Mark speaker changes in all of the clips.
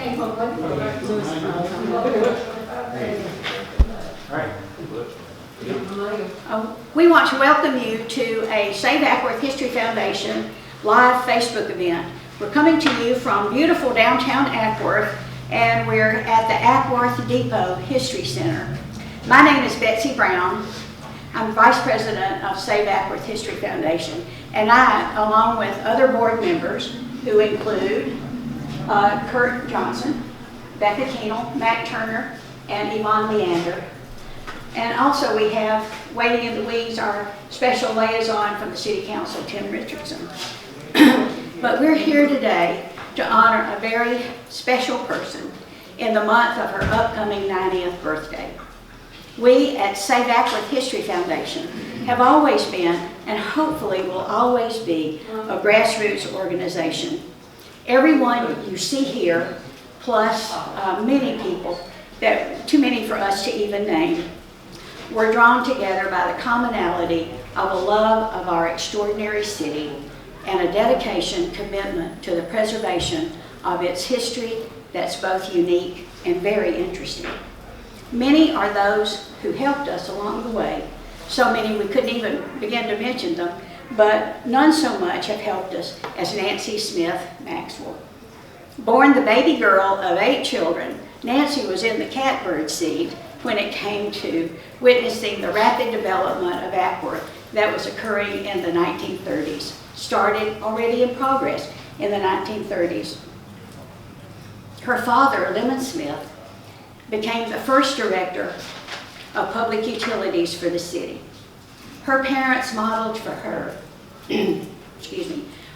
Speaker 1: We want to welcome you to a Save Ackworth History Foundation live Facebook event. We're coming to you from beautiful downtown Ackworth, and we're at the Ackworth Depot History Center. My name is Betsy Brown. I'm Vice President of Save Ackworth History Foundation, and I, along with other board members who include Kurt Johnson, Becca Keenel, Matt Turner, and Yvonne Leander. And also we have, waiting in the wings, our special liaison from the City Council, Tim Richardson. But we're here today to honor a very special person in the month of her upcoming 90th birthday. We at Save Ackworth History Foundation have always been, and hopefully will always be, a grassroots organization. Everyone you see here, plus many people, that too many for us to even name, were drawn together by the commonality of a love of our extraordinary city and a dedication, commitment to the preservation of its history that's both unique and very interesting. Many are those who helped us along the way. So many we couldn't even begin to mention them, but none so much have helped us as Nancy Smith Maxwell. Born the baby girl of 8 children, Nancy was in the catbird seat when it came to witnessing the rapid development of Ackworth that was occurring in the 1930s, started already in progress in the 1930s. Her father, Lemon Smith, became the first director of public utilities for the city. Her parents modeled for her,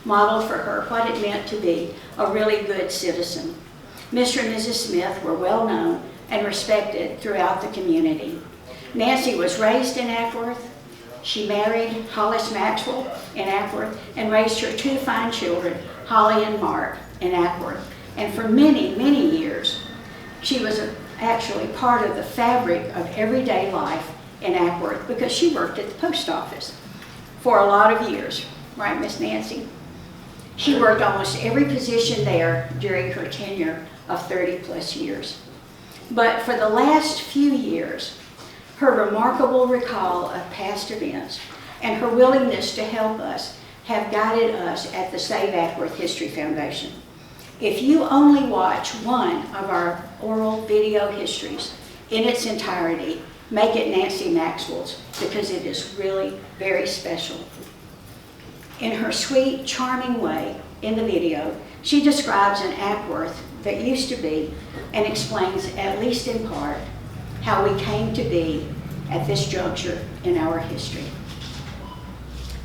Speaker 1: modeled for her what it meant to be a really good citizen. Mr. and Mrs. Smith were well known and respected throughout the community. Nancy was raised in Ackworth. She married Hollis Maxwell in Ackworth and raised her 2 fine children, Holly and Mark, in Ackworth. And for many, many years, she was actually part of the fabric of everyday life in Ackworth because she worked at the post office for a lot of years. Right, Miss Nancy? She worked almost every position there during her tenure of 30+ years. But for the last few years, her remarkable recall of past events and her willingness to help us have guided us at the Save Ackworth History Foundation. If you only watch one of our oral video histories in its entirety, make it Nancy Maxwell's, because it is really very special. In her sweet, charming way in the video, she describes an Ackworth that used to be and explains, at least in part, how we came to be at this juncture in our history.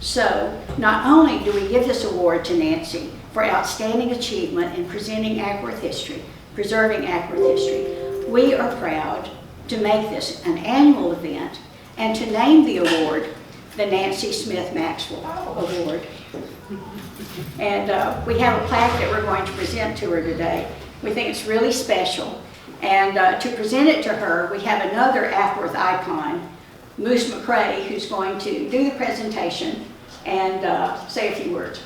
Speaker 1: So, not only do we give this award to Nancy for outstanding achievement in presenting Ackworth history, preserving Ackworth history, we are proud to make this an annual event and to name the award the Nancy Smith Maxwell Award. And we have a plaque that we're going to present to her today. We think it's really special. And to present it to her, we have another Ackworth icon, Moose McCrae, who's going to do the presentation and say a few words.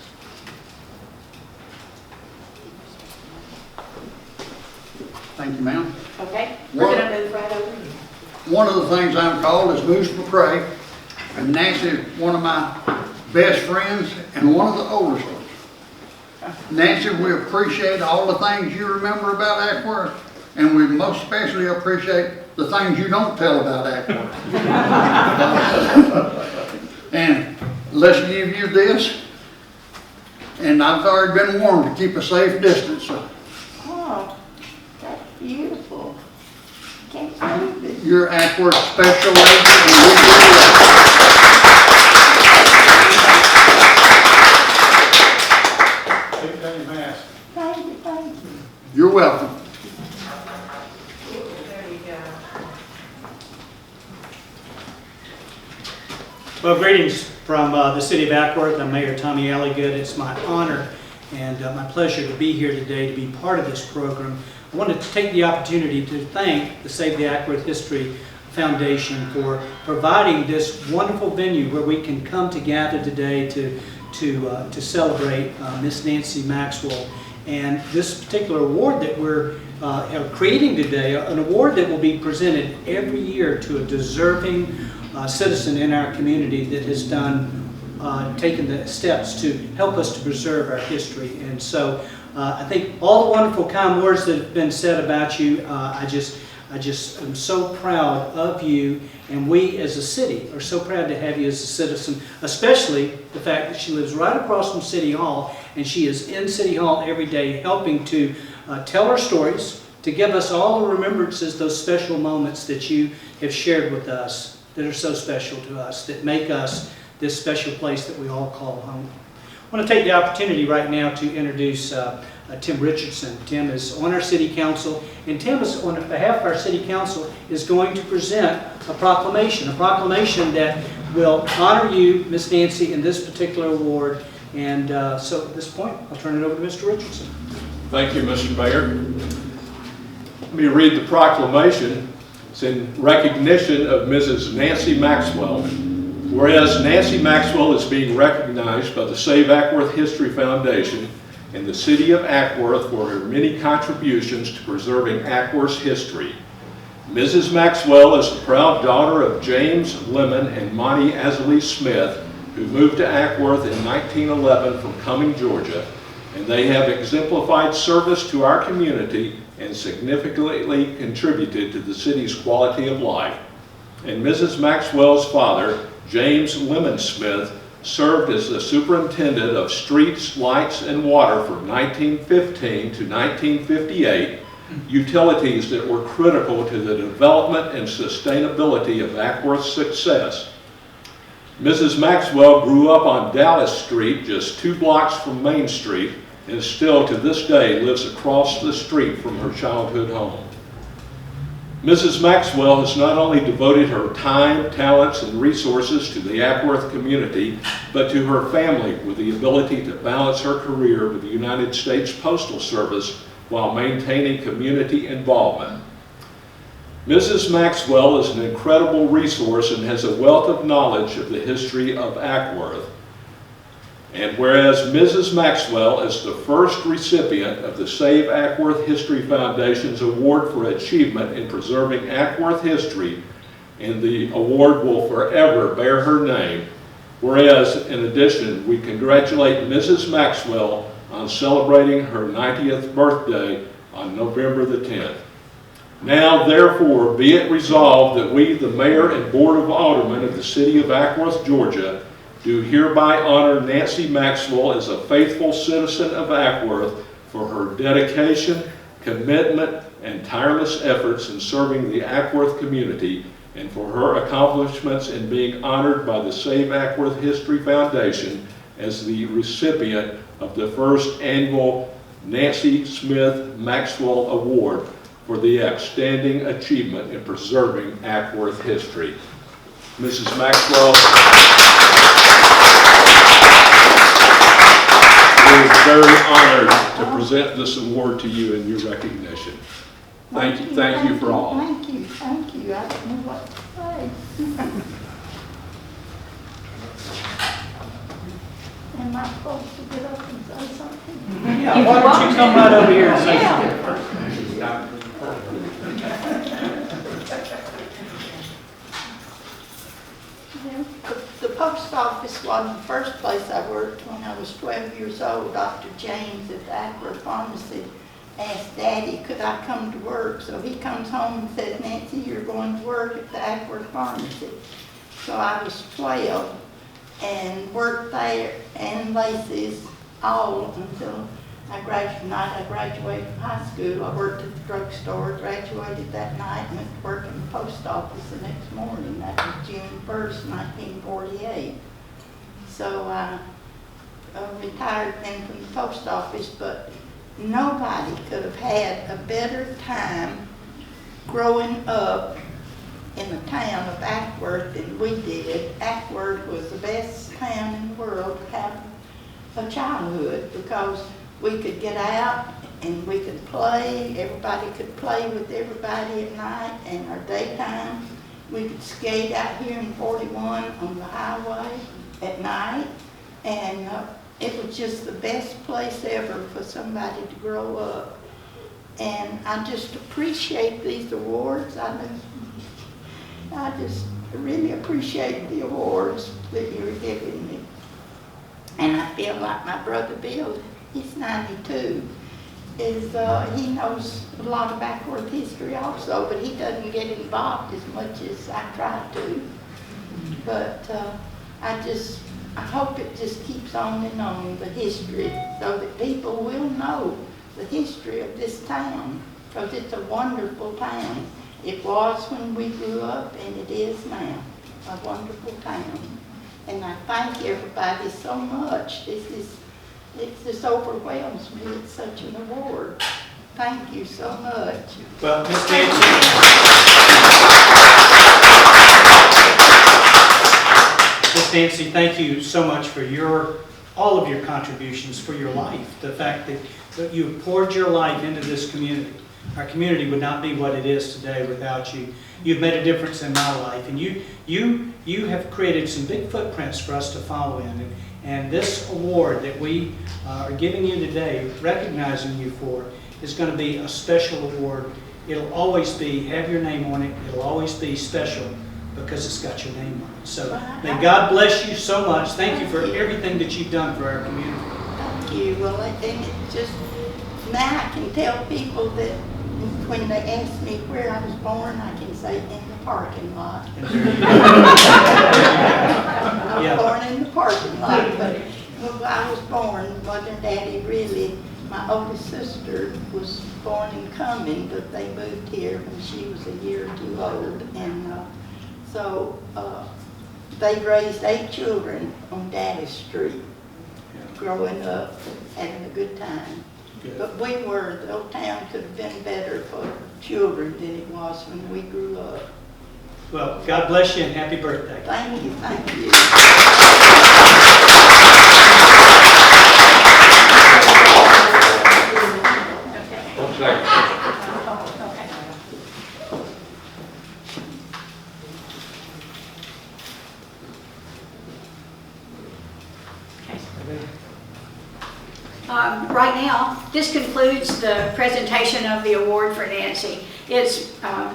Speaker 2: Thank you, ma'am.
Speaker 1: Okay, we're going to move right over.
Speaker 2: One of the things I'm called is Moose McCrae, and Nancy is one of my best friends and one of the oldest ones. Nancy, we appreciate all the things you remember about Ackworth, and we most especially appreciate the things you don't tell about Ackworth. And let's give you this, and I've already been warned to keep a safe distance. So.
Speaker 1: Oh, that's beautiful. Can't believe it.
Speaker 2: You're Ackworth Special Agent, and we
Speaker 1: Thank you.
Speaker 2: You're welcome.
Speaker 1: There you go.
Speaker 3: Well, greetings from the city of Ackworth. I'm Mayor Tommy Alligood. It's my honor and my pleasure to be here today to be part of this program. I wanted to take the opportunity to thank the Save the Ackworth History Foundation for providing this wonderful venue where we can come together today to celebrate Miss Nancy Maxwell And this particular award that we're creating today, an award that will be presented every year to a deserving citizen in our community that has taken the steps to help us to preserve our history. And so I think all the wonderful kind words that have been said about you, I just am so proud of you, and we as a city are so proud to have you as a citizen, especially the fact that she lives right across from City Hall, and she is in City Hall every day helping to tell our stories, to give us all the remembrances, those special moments that you have shared with us that are so special to us, that make us this special place that we all call home. I want to take the opportunity right now to introduce Tim Richardson. Tim is on our City Council, and Tim is on behalf of our City Council is going to present a proclamation that will honor you, Miss Nancy, in this particular award. And so at this point, I'll turn it over to Mr. Richardson.
Speaker 4: Thank you, Mr. Mayor. Let me read the proclamation. It's in recognition of Mrs. Nancy Maxwell. Whereas Nancy Maxwell is being recognized by the Save Ackworth History Foundation and the City of Ackworth for her many contributions to preserving Ackworth's history. Mrs. Maxwell is the proud daughter of James Lemon and Monty Azalee Smith, who moved to Ackworth in 1911 from Cumming, Georgia, and they have exemplified service to our community and significantly contributed to the city's quality of life. And Mrs. Maxwell's father, James Lemon Smith, served as the superintendent of streets, lights, and water from 1915 to 1958, utilities that were critical to the development and sustainability of Ackworth's success. Mrs. Maxwell grew up on Dallas Street, just 2 blocks from Main Street, and still to this day lives across the street from her childhood home. Mrs. Maxwell has not only devoted her time, talents, and resources to the Ackworth community, but to her family with the ability to balance her career with the United States Postal Service while maintaining community involvement. Mrs. Maxwell is an incredible resource and has a wealth of knowledge of the history of Ackworth. And whereas Mrs. Maxwell is the first recipient of the Save Ackworth History Foundation's Award for Achievement in Preserving Ackworth History, and the award will forever bear her name, whereas in addition we congratulate Mrs. Maxwell on celebrating her 90th birthday on November the 10th. Now therefore be it resolved that we, the Mayor and Board of Aldermen of the City of Ackworth, Georgia, do hereby honor Nancy Maxwell as a faithful citizen of Ackworth for her dedication, commitment, and tireless efforts in serving the Ackworth community, and for her accomplishments in being honored by the Save Ackworth History Foundation as the recipient of the first annual Nancy Smith Maxwell Award for the outstanding achievement in preserving Ackworth history. Mrs. Maxwell, we're very honored to present this award to you in your recognition. Thank you for all.
Speaker 5: Thank you. I don't know what to say. Am I supposed to get up and say something?
Speaker 3: Yeah, why don't you come right over here and say something first?
Speaker 5: The post office wasn't the first place I worked. When I was 12 years old, Dr. James at the Ackworth Pharmacy asked Daddy, could I come to work? So he comes home and says, Nancy, you're going to work at the Ackworth Pharmacy. So I was 12 and worked there and Lacey's all until I graduated from high school. I worked at the drugstore, graduated that night, and went to work in the post office the next morning. That was June 1st, 1948. So I retired then from the post office, but nobody could have had a better time growing up in the town of Ackworth than we did. Ackworth was the best town in the world to have a childhood because we could get out and we could play. Everybody could play with everybody at night, and our daytime we could skate out here in 41 on the highway at night, and it was just the best place ever for somebody to grow up. And I just appreciate these awards. I just really appreciate the awards that you're giving me. And I feel like my brother Bill, he's 92, he knows a lot of Ackworth history also, but he doesn't get involved as much as I try to. But I hope it just keeps on and on, the history, so that people will know the history of this town, because it's a wonderful town. It was when we grew up, and it is now, a wonderful town. And I thank everybody so much. It just overwhelms me. It's such an award. Thank you so much.
Speaker 3: Well, Ms. Nancy, Ms. Nancy, thank you so much for all of your contributions, for your life. The fact that you poured your life into this community. Our community would not be what it is today without you. You've made a difference in my life, and you have created some big footprints for us to follow in. And this award that we are giving you today, recognizing you for, is going to be a special award. It'll always have your name on it. It'll always be special because it's got your name on it. So may God bless you so much. Thank you for everything that you've done for our community.
Speaker 5: Thank you. Well, I think it just, now I can tell people that when they ask me where I was born, I can say in the parking lot. I was born in the parking lot, but when I was born, Mother and Daddy really, my oldest sister was born in Cumming, but they moved here when she was a year or two old. And so they raised 8 children on Daddy Street, growing up, having a good time.
Speaker 3: Good.
Speaker 5: But the old town could have been better for children than it was when we grew up.
Speaker 3: Well, God bless you and happy birthday.
Speaker 5: Thank you, thank you.
Speaker 4: One second.
Speaker 1: Right now, this concludes the presentation of the award for Nancy. It's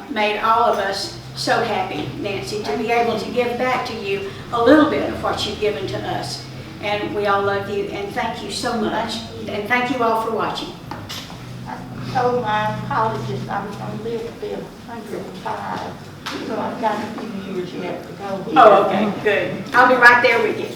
Speaker 1: made all of us so happy, Nancy, to be able to give back to you a little bit of what you've given to us. And we all love you, and thank you so much. And thank you all for watching.
Speaker 5: I told my oncologist I was going to live to be 105, so I've got a few years yet to go here.
Speaker 1: Oh, okay, good. I'll be right there with you.